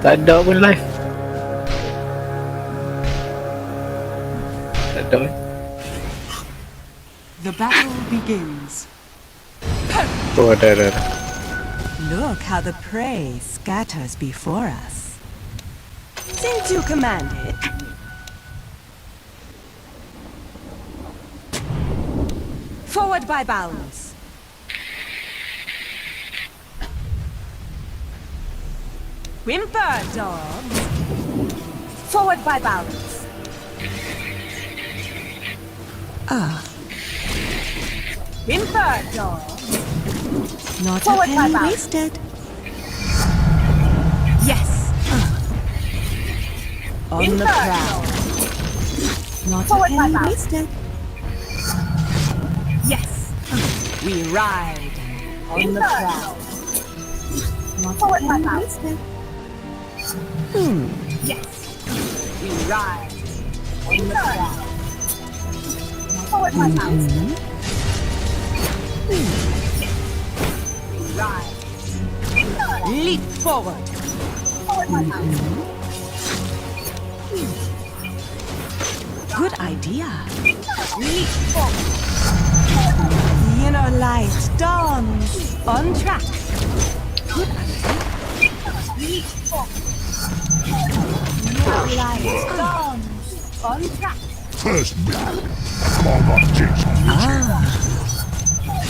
Tak ada pun live. Tak ada. The battle begins. Oh, ada. Look how the prey scatters before us. Since you command it, forward by bounds. Whimper, dogs. Forward by bounds. Whimper, dogs. Not Forward a by penny bounds. wasted. Yes. On the Whimper, prowl. Not Forward a by penny bounds. wasted. Yes. We ride on the Whimper. prowl. Not Forward a by penny bounds. wasted. Yes. We ride on the prowl. Forward by bounds. We ride. Leap forward. Forward by bounds. Good idea. Leap forward. The inner light dawns. On track. Good idea. Leap forward. Inner light dawns. On track. First blood. Combat takes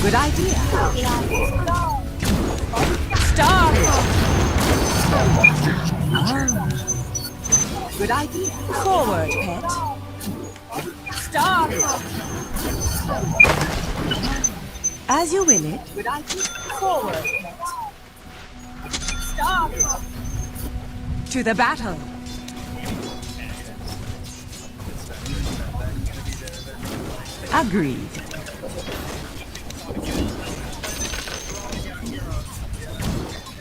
Good idea. Star. Good idea. Forward, pet. Star. As you will it. Good idea. Forward, pet. Star. To the battle. Agreed.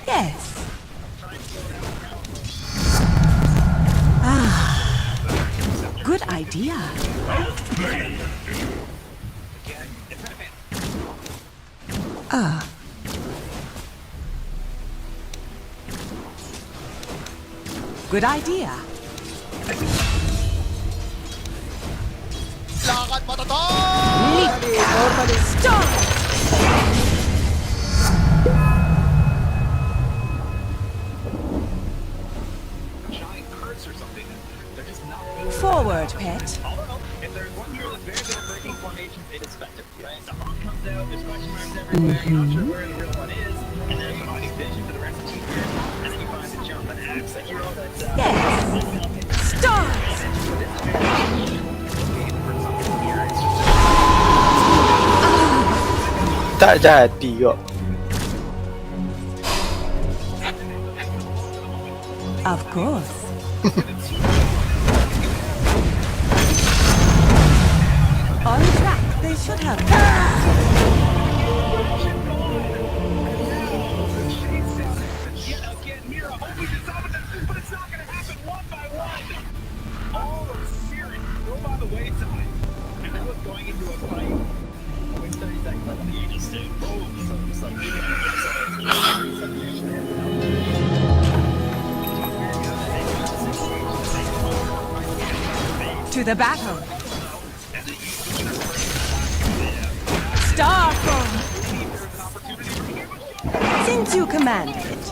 Yes. Good idea. Good idea. lakad matato! Stop! giant curse or something. They're just not built. Forward, pet. Although, if there's one hero that's very good at breaking formations, it is Spectre, right? The hawk comes out, there's question marks everywhere, you're not sure where the real one is, and then you're finding vision for the rest of the year, and then you find the jump and axe, a hero that's Yes. Start! Tak jadi kok. Of course. On track, they should have. Yet again, Mira hoping to dominate, but it's not going to happen one by one. All of spirit go by the wayside. And that was going into a fight. With 30 seconds left on the Aegis suit. Boom. To the battle. Starfall. Since you command it.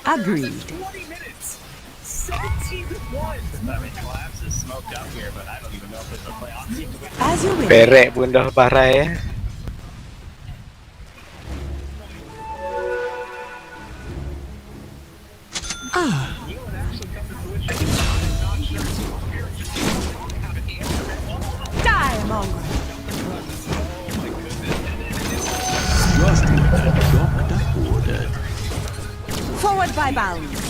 Agreed. 20 minutes. 17-1. I mean, Collapse is smoked up here, but I don't even know if it's a playoff team to win. As you will. Perek pun dah barai. Die, mongrel. Just what the doctor ordered. Forward by bounds.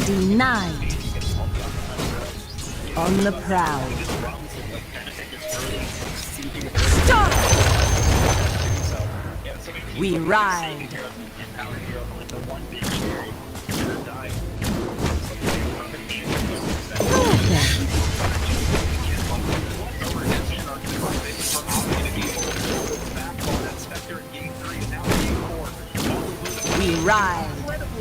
Denied. On the prowl. Stop! We ride. Perfect. ride.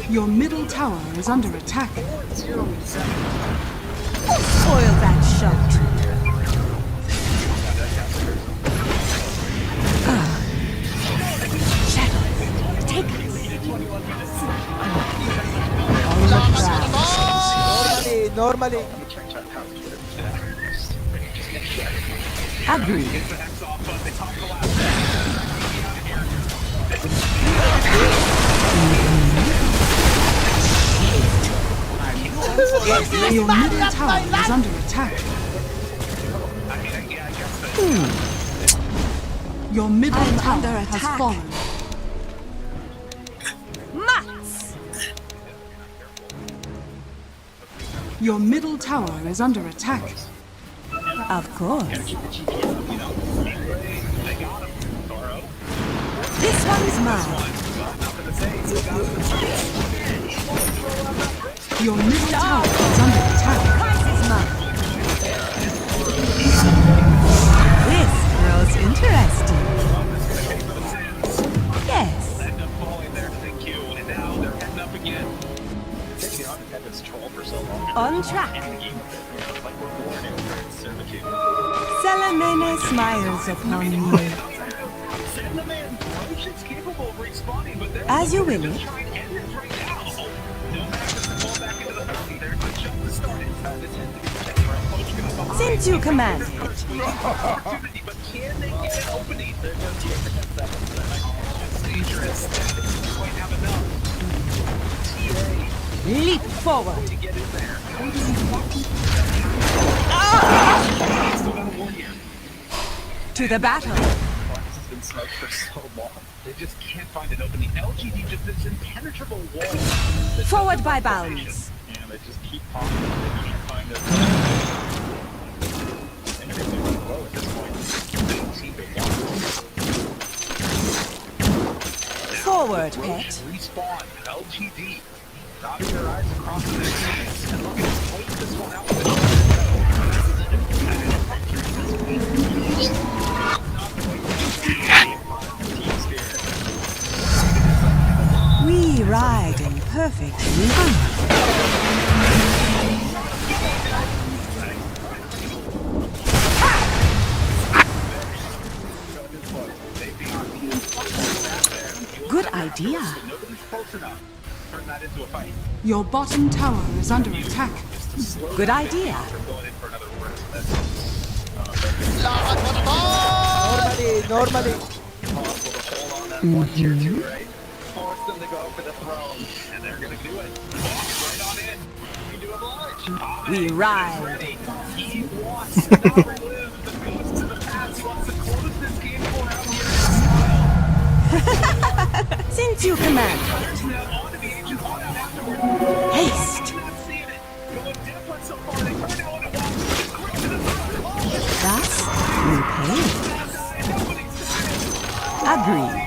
Your middle tower is under attack. Spoil that shot. Shadows, take us. On the ground. Normally. Agreed. Your middle tower is under attack. Your middle tower has fallen. Mats! Your middle tower is under attack. Of course. This one's mine. Your middle tower is under attack. Price is mine. This grows interesting. Yes. On track. Salamene smiles upon you. As you will. Since you command it. Leap forward. To the battle. Been smoked for so long. They just can't find an opening. LGD just this impenetrable wall. Forward by bounds. And they just keep popping. They can't find it. And everything's low at this point. They don't seem to want Forward, it. pet. Respawn. LGD. Dotting their eyes across the next and looking to take this one out with We ride in perfect rhythm. Good idea. Turn that into a fight. Your bottom tower is under attack. Good idea. Normally. Force them to go for the throne, and they're gonna do it. Walk right on in. You do oblige. We ride. Ready. He wants to not relive the ghosts of the past. He wants to close this game for out here. Since you command. There's no on to the ancient on out afterward. Haste. I'm not seeing it. Going different so far. They find out what it wants. Quick to the throne. Thus, we pay. Agree.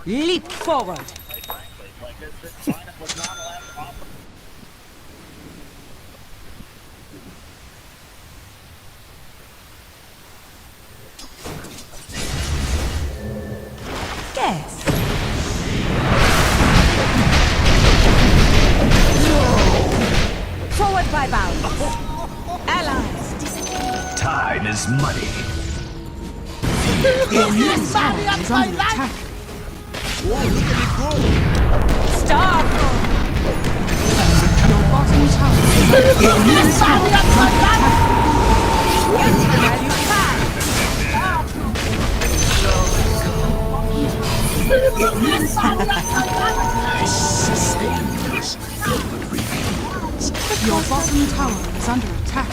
Leap forward. Yes. Forward by bounds. Allies disappear. Time is money. Your middle tower is under attack. Stop! Your bottom tower is under attack. Your middle tower is under attack. Get to the value path. Your bottom tower is under attack.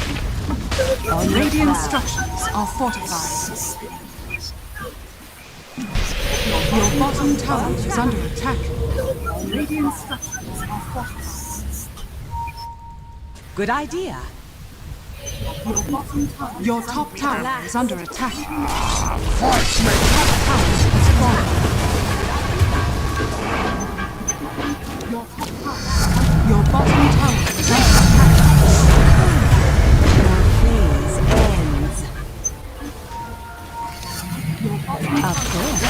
Radiant structures are fortified. Your bottom tower is under attack. Radiant structures are fortified. Good idea. Your top tower is under attack. Your top tower is fallen. Your bottom tower is under attack. Your phase ends. Of course.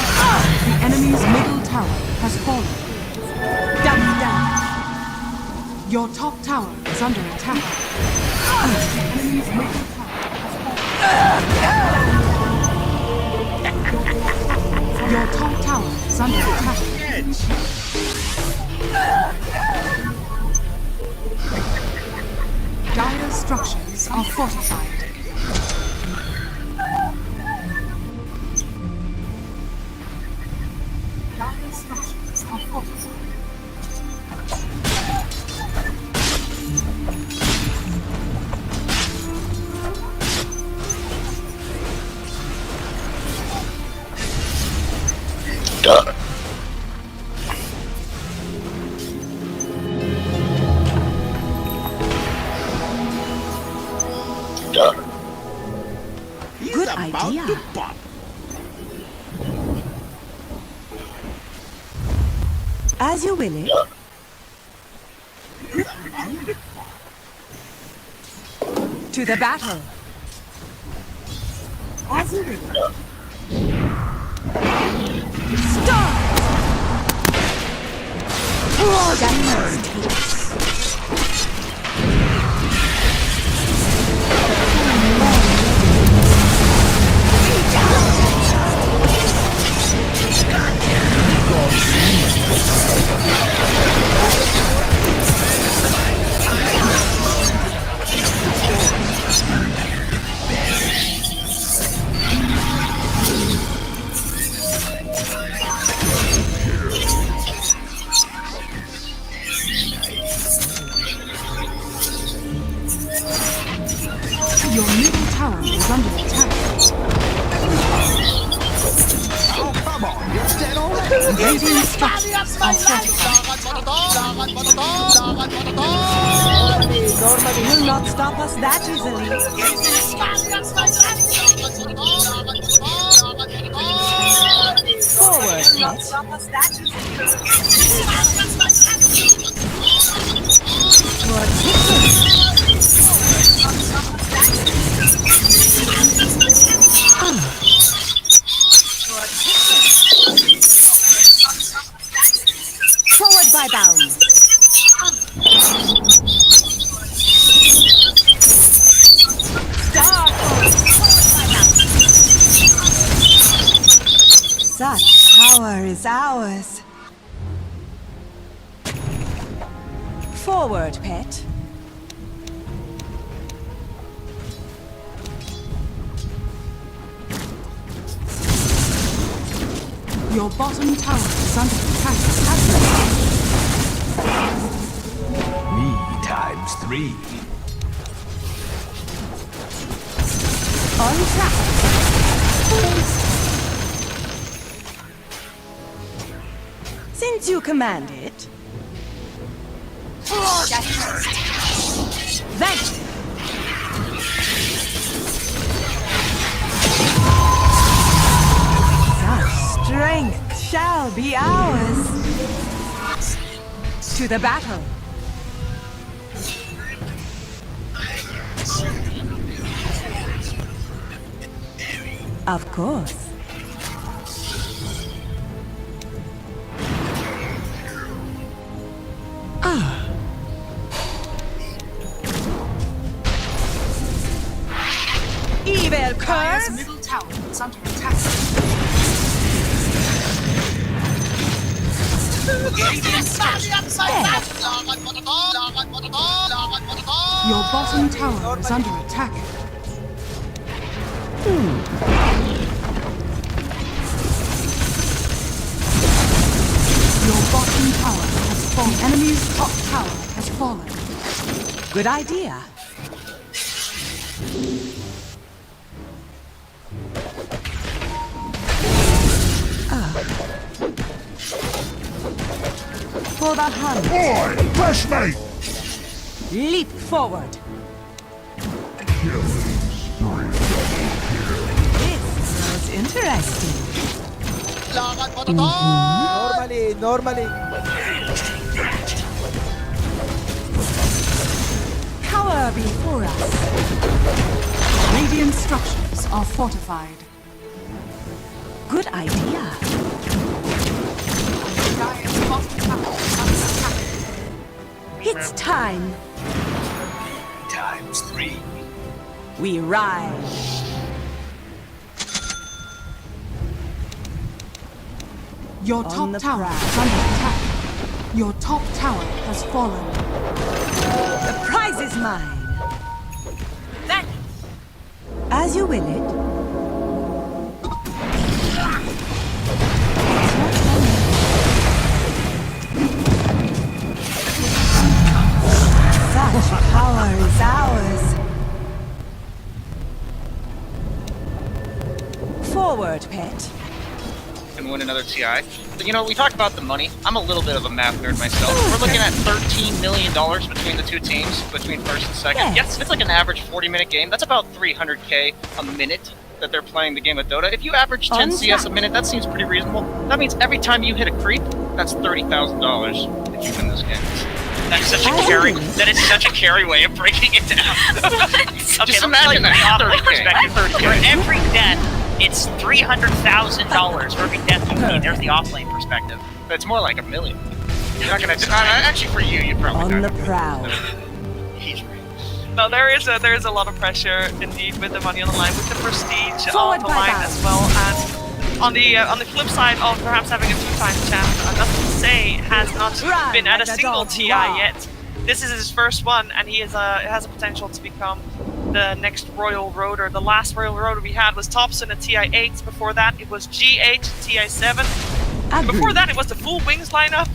The enemy's middle tower has fallen. Double down. Your top tower is under attack. The enemy's middle tower has fallen. Your top tower is under attack. Dire structures are fortified. Dire structures are fortified. Good idea. To pop. As you will it. To the battle. As you will it. Start! Your middle tower is under attack. Oh, come on, you're dead already. Radiant structures are fortified. Normally. Will not stop us that easily. Forward, let's. Forward by bound. Such power is ours. Forward, pet. Your bottom tower is under attack. Me times 3. On track. Since you command it. Thanks. Such strength shall be ours. To the battle. Of course. Evil curse! Middle tower is under attack. Your bottom tower is under attack. Your bottom tower has fallen. Enemy's top tower has fallen. Good idea. For the hunt. Boy, rush me! Leap forward. Killing spree. This was interesting. Normally. before us. Radiant structures are fortified. Good idea. It's time. Times 3. We rise. Your top tower is under attack. Your top tower has fallen. The prize is mine. Then, as you will it. Such power is ours. Forward, pet. And win another TI. But you know, we talked about the money. I'm a little bit of a math nerd myself. We're looking at $13 million between the two teams, between first and second. Yes, it's like an average 40-minute game. That's about $300K a minute that they're playing the game of Dota. If you average 10 CS a minute, that seems pretty reasonable. That means every time you hit a creep, that's $30,000 if you win this game. That's such a carry. That is such a carry way of breaking it down. Okay, just imagine that. 30K. For every death, it's $300,000 for every death you need. There's the offlane perspective. But it's more like $1 million. You're not gonna. Actually, for you, you probably. On the prowl. He's right. No, there is a lot of pressure indeed with the money on the line, with the prestige Forward on the by line bound. as well, and on the flip side of perhaps having a 2-time champ, nothing to say, has not Run been at like a a single dog TI you are. yet. This is his first one, and he has a potential to become the next Royal Roader. The last Royal Roader we had was Thompson at TI8. Before that, it was GH TI7. And before that, it was the full Wings lineup.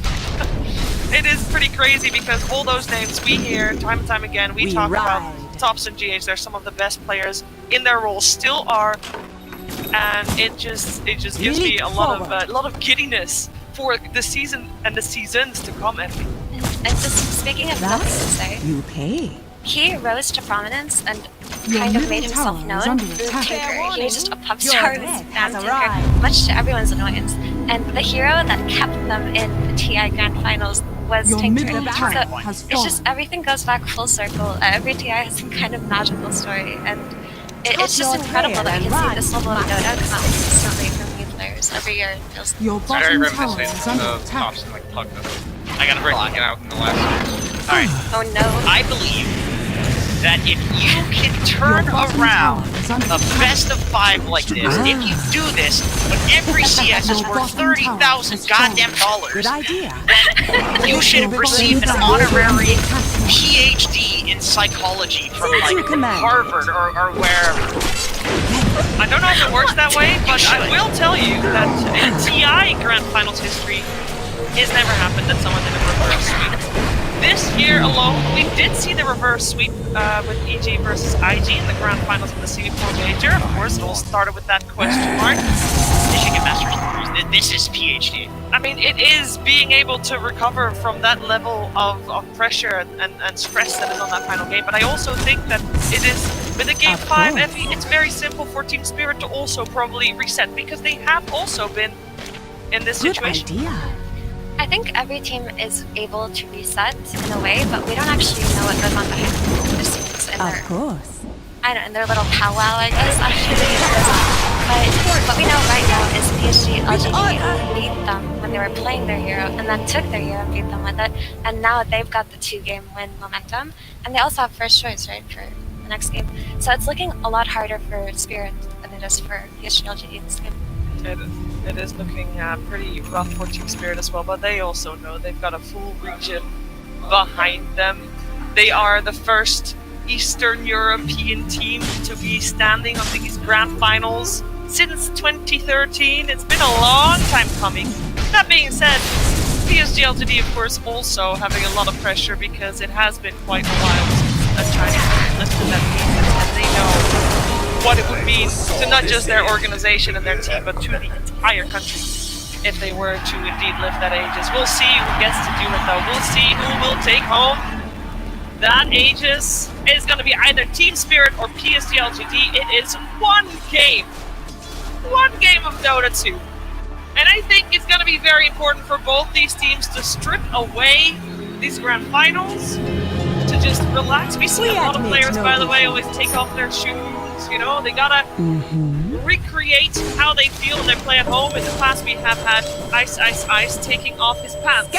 It is pretty crazy because all those names we hear time and time again, we talk about Thompson, GH. They're some of the best players in their roles, still are, and it just gives me a lot of giddiness for the season and the seasons to come. And just speaking of nothing to say, You pay. he rose to prominence and Your kind of middle made himself tower is known under through attack. Tinker. He was just a pop Your star who head was has spam arrived. Tinker, much to everyone's annoyance. And the hero that kept them in the TI Grand Finals was Your Tinker. middle tower So has it's just fallen. everything goes back full circle. Every TI has some kind of magical story, and it's just your incredible tail that we and can see run. this level of Dota come out consistently from new players every year. It feels Your Very bottom tower reminiscent is under of attack. Thompson, like Puck. I got a break it out in the last. Alright. oh no. I believe that if you can turn Your bottom around tower is under a attack. best of 5 like this, if you do this, when every CS is Your worth bottom tower $30,000 is goddamn Good dollars, idea. you should receive an honorary PhD in psychology from Since you like command Harvard or wherever. I don't know if it works that way, but I will tell you that in TI Grand Finals history, it's never happened that someone did a reverse sweep. This year alone, we did see the reverse sweep with EG versus IG in the Grand Finals of the CD4 Major. Of course, it all started with that question mark. They should get Masters degrees. This is PhD. I mean, it is being able to recover from that level of pressure and stress that is on that final game. But I also think that it is, with a Game 5 Effie, it's very simple for Team Spirit to also probably reset, because they have also been in this Good situation. idea. I think every team is able to reset in a way, but we don't actually know what goes on behind the scenes in Of their, course. I don't know, in their little powwow, I guess, actually. But what we know right now is PSG LGD beat them when they were playing their hero, and then took their hero and beat them with it, and now they've got the 2-game win momentum, and they also have first choice, right, for the next game. So it's looking a lot harder for Spirit than it is for PSG LGD this game. It is looking pretty rough for Team Spirit as well, but they also know they've got a full region behind them. They are the first Eastern European team to be standing on these Grand Finals since 2013. It's been a long time coming. That being said, PSG LGD, of course, also having a lot of pressure because it has been quite a while since a Chinese lifted that team, and they know what it would mean to not just their organization and their team, but to the entire country if they were to indeed lift that Aegis. We'll see who gets to do it though. We'll see who will take home that Aegis. It's going to be either Team Spirit or PSG LGD. It is one game of Dota 2. And I think it's going to be very important for both these teams to strip away these Grand Finals, to just relax. We see a lot of players, by the way, always take off their shoes. You know, they gotta recreate how they feel when they play at home. In the past, we have had Ice taking off his pants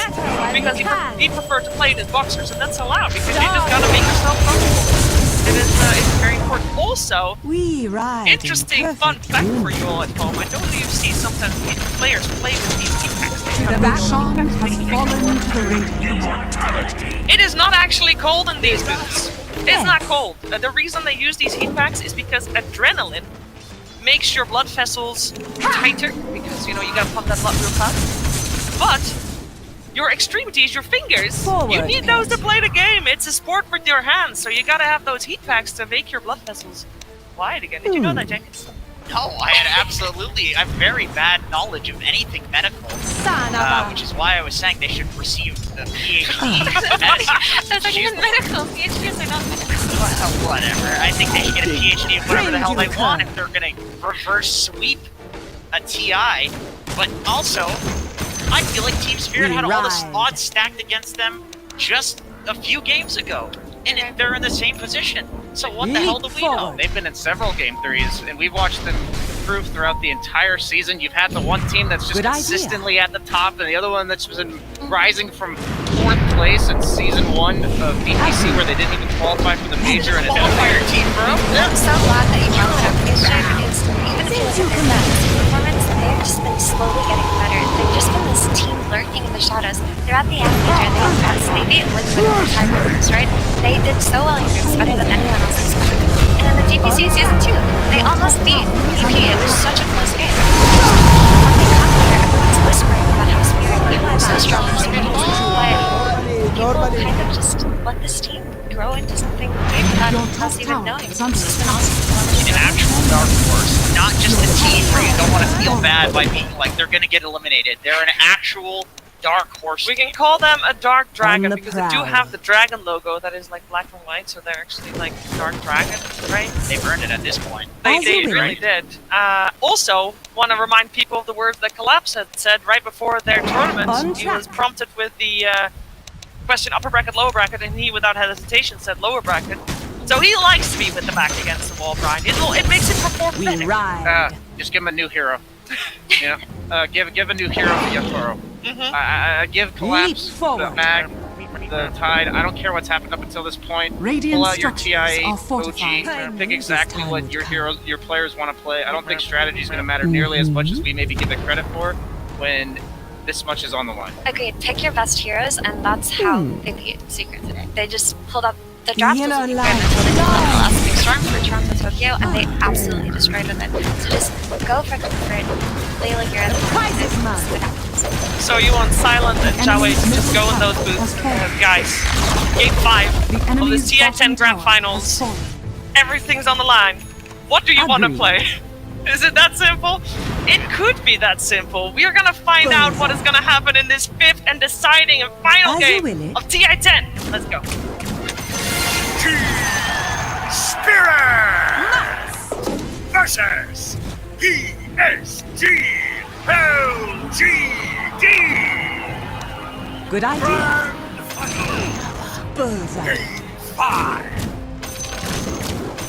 because he preferred to play in his boxers, and that's allowed because you just gotta make yourself comfortable. It's very important. Also, interesting fun fact for you all at home. I know that you see sometimes players play with these heat packs. It is not actually cold in these boots. It's not cold. The reason they use these heat packs is because adrenaline makes your blood vessels tighter because you gotta pump that blood real fast. But your extremities, your fingers, you need those to play the game. It's a sport with your hands, so you gotta have those heat packs to make your blood vessels wide again. Did you know that, Jenkins? No, I had absolutely a very bad knowledge of anything medical, which is why I was saying they should receive a PhD. That's like even medical. PhDs are not medical. Well, whatever. I think they should get a PhD in whatever the hell they want if they're gonna reverse sweep a TI. But also, I feel like Team Spirit had all the odds stacked against them just a few games ago, and they're in the same position. So what the hell do we know? They've been in several game threes, and we've watched them improve throughout the entire season. You've had the one team that's just consistently at the top, and the other one that's been rising from 4th place in Season 1 of DPC, where they didn't even qualify for the major, and it's an entire team, bro. I'm so glad that you brought that up, because even if you look at their performance, they've just been slowly getting better. They've just been this team lurking in the shadows. Throughout the major, they impressed. They beat Liquid in the tiebreakers, right? They did so well in groups, better than anyone else in this country. And then the DPC Season 2, they almost beat EP. It was such a close game. When they come here, everyone's whispering about how Spirit was so strong and Spirit was people kind of just let this team grow into something big that us even knowing. It's just been awesome. An actual dark horse, not just a team where you don't want to feel bad by being like they're gonna get eliminated. They're an actual dark horse. We can call them a dark dragon because they do have the dragon logo that is like black and white, so they're actually like dark dragons, right? They've earned it at this point. They really did. Also, want to remind people of the words that Collapse had said right before their tournament. He was prompted with the question upper bracket, lower bracket, and he, without hesitation, said lower bracket. So he likes to be with the back against the wall, Brian. It makes him perform better. Just give him a new hero. Give a new hero to Yatoro. Give Collapse, the Mag, the Tide. I don't care what's happened up until this point. Pull out your TIA OG. Pick exactly what your players want to play. I don't think strategy is going to matter nearly as much as we maybe give it credit for when this much is on the line. Agreed. Pick your best heroes, and that's how they beat Secret today. They just pulled up the draft was until they pulled up the last big storm for Toronto Tokyo, and they absolutely destroyed with it. So just go for comfort, play like you're at the So you want Silent and Jawei to just go in those boots. Guys, Game 5 of the TI-10 Grand Finals. Everything's on the line. What do you want to play? Is it that simple? It could be that simple. We are gonna find out what is gonna happen in this 5th and deciding and final game of TI-10. Let's go. Spirit versus PSG LGD. Good idea. Game 5.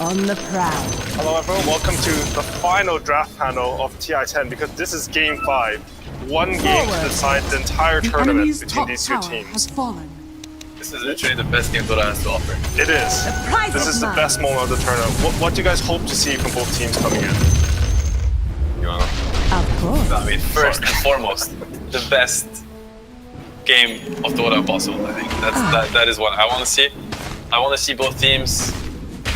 On the prowl. Hello everyone, welcome to the final draft panel of TI-10 because this is Game 5. One game to decide the entire tournament between these two teams. This is literally the best game Dota has to offer. It is. This is the best moment of the tournament. What do you guys hope to see from both teams coming in? You know? Of course. I mean, first and foremost, the best game of Dota possible. I think that is what I want to see. I want to see both teams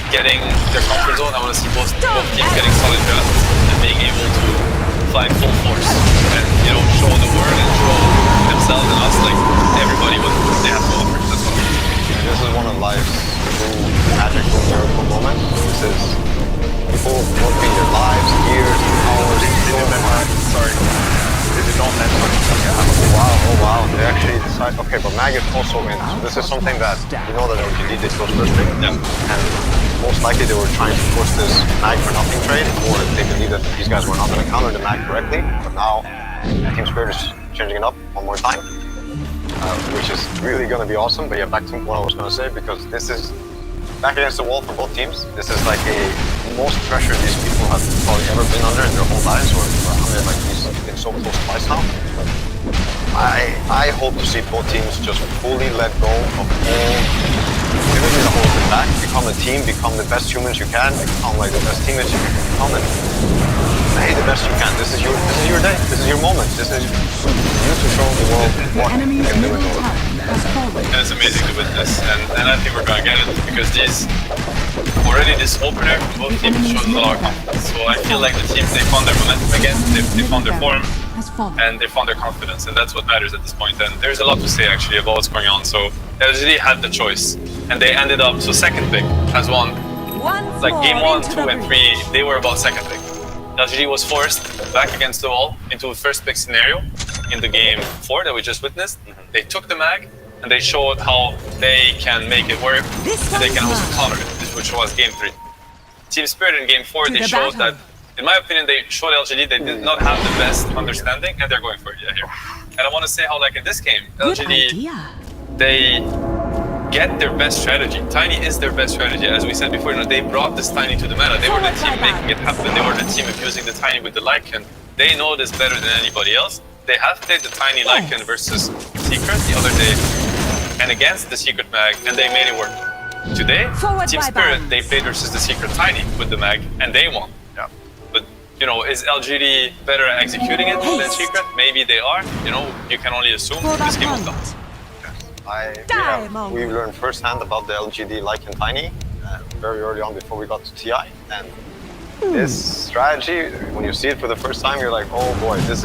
getting their comfort zone. I want to see both teams getting solid drafts and being able to fly full force and show the world and show themselves and us like everybody what they have to offer. That's what I mean. This is one of life's true magical miracle moments. This is people working their lives, years, hours. They did not mention. Oh wow. They actually decide. Okay, but Mag is also in. So this is something that you know that LGD did those first thing. Yeah. And most likely they were trying to push this Mag for nothing trade, or they believe that these guys were not going to counter the Mag correctly. But now Team Spirit is changing it up one more time. which is really going to be awesome. But yeah, back to what I was going to say, because this is back against the wall for both teams. This is like the most pressure these people have probably ever been under in their whole lives, or how many like these been so close twice now. I hope to see both teams just fully let go of all, even in the whole attack, become a team, become the best humans you can, become like the best teammates you can become, and hey, the best you can. This is your day. This is your moment. This is you to show the world what you can do in Dota. And it's amazing to witness, and I think we're gonna get it because this opener from both teams shows a lot of confidence. So I feel like the teams, they found their momentum again, they found their form, and they found their confidence, and that's what matters at this point. And there's a lot to say actually about what's going on. So LGD had the choice, and they ended up, so second pick has won. Like game 1, 2, and 3, they were about second pick. LGD was forced back against the wall into a first pick scenario in the game 4 that we just witnessed. They took the mag, and they showed how they can make it work, and they can also counter it, which was game 3. Team Spirit in game 4, they showed that, in my opinion, they showed LGD they did not have the best understanding, and they're going for it here. And I want to say how, like in this game, LGD, they get their best strategy. Tiny is their best strategy, as we said before. You know, they brought this Tiny to the meta. They were the team making it happen. They were the team abusing the Tiny with the Lycan. They know this better than anybody else. They have played the Tiny Lycan versus Secret the other day, and against the Secret Mag, and they made it work. Today, Team Spirit, they played versus the Secret Tiny with the Mag, and they won. Yeah. But, you know, is LGD better at executing it than Secret? Maybe they are. You know, you can only assume. This game will come. We learned firsthand about the LGD Lycan Tiny very early on before we got to TI, and this strategy, when you see it for the first time, you're like, oh boy, this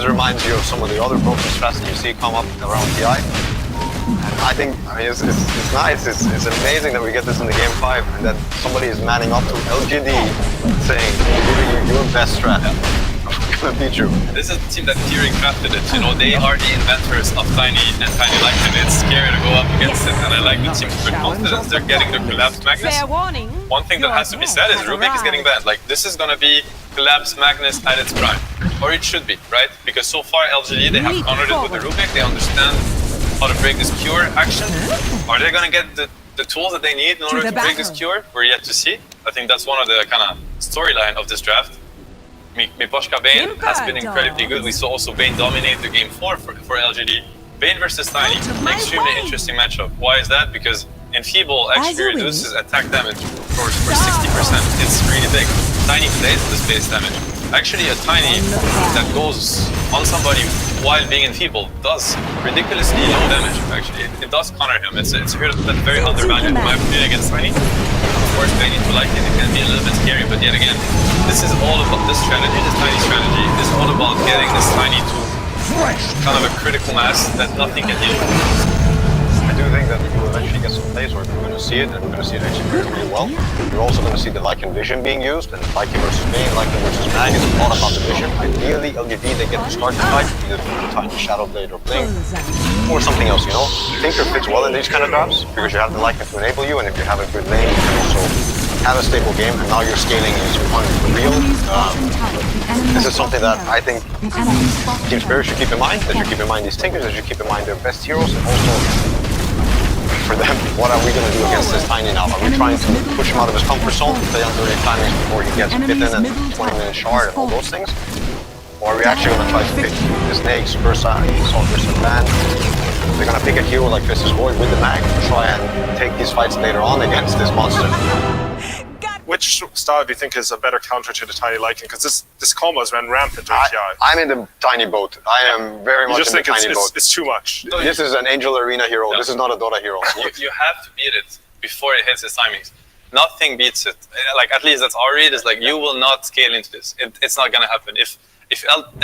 reminds you of some of the other broken strats that you see come up around TI. And I think, it's nice, it's amazing that we get this in the game 5, and that somebody is manning up to LGD saying, we're giving you your best strat. Gonna beat you. This is the team that Theory crafted it, you know, they are the inventors of Tiny and Tiny Lycan. It's scary to go up against it, and I like the team's good confidence. They're getting the Collapse Magnus. One thing that has to be said is Rubik is getting banned. Like, this is gonna be Collapse Magnus at its prime. Or it should be, right? Because so far LGD, they have countered it with the Rubik, they understand how to break this cure action. Are they gonna get the tools that they need in order to break this cure? We're yet to see. I think that's one of the kind of storyline of this draft. Miposhka Bane has been incredibly good. We saw also Bane dominate the game 4 for LGD. Bane versus Tiny, extremely interesting matchup. Why is that? Because Enfeeble actually reduces attack damage for 60%. It's really big. Tiny plays the space damage. Actually, a Tiny that goes on somebody while being Enfeeble does ridiculously low damage, actually. It does counter him. It's a hero that's very undervalued in my opinion against Tiny. Of course, Bane to like it can be a little bit scary, but yet again, this is all about this strategy, this Tiny strategy, is all about getting this Tiny to kind of a critical mass that nothing can deal with. I do think that you will eventually get some plays where we're going to see it, and we're going to see it executed really well. You're also going to see the Lycan Vision being used, and Lycan versus Bane, Lycan versus Mag is a lot about the vision. Ideally, LGD, they get to start the fight, either through Tiny Shadow Blade or Blink, or something else, you know? Tinker fits well in these kind of drafts, because you have the Lycan to enable you, and if you have a good lane, you can also have a stable game, and now you're scaling into one for real. This is something that I think Team Spirit should keep in mind, that you keep in mind these Tinkers, that you keep in mind their best heroes, and also for them, what are we going to do against this Tiny now? Are we trying to push him out of his comfort zone, play under 8 timings before he gets bitten and 20-minute shard and all those things? Or are we actually going to try to pick the Snakes, Bursa, Assault versus Band? They're going to pick a hero like Fista's Void with the mag to try and take these fights later on against this monster. Which style do you think is a better counter to the Tiny Lycan? Because this combos ran rampant during TI. I'm in the Tiny boat. I am very much in the Tiny boat. It's too much. This is an Angel Arena hero. No. This is not a Dota hero. You have to beat it before it hits its timings. Nothing beats it. Like, at least that's our read, is like, you will not scale into this. It's not gonna happen. If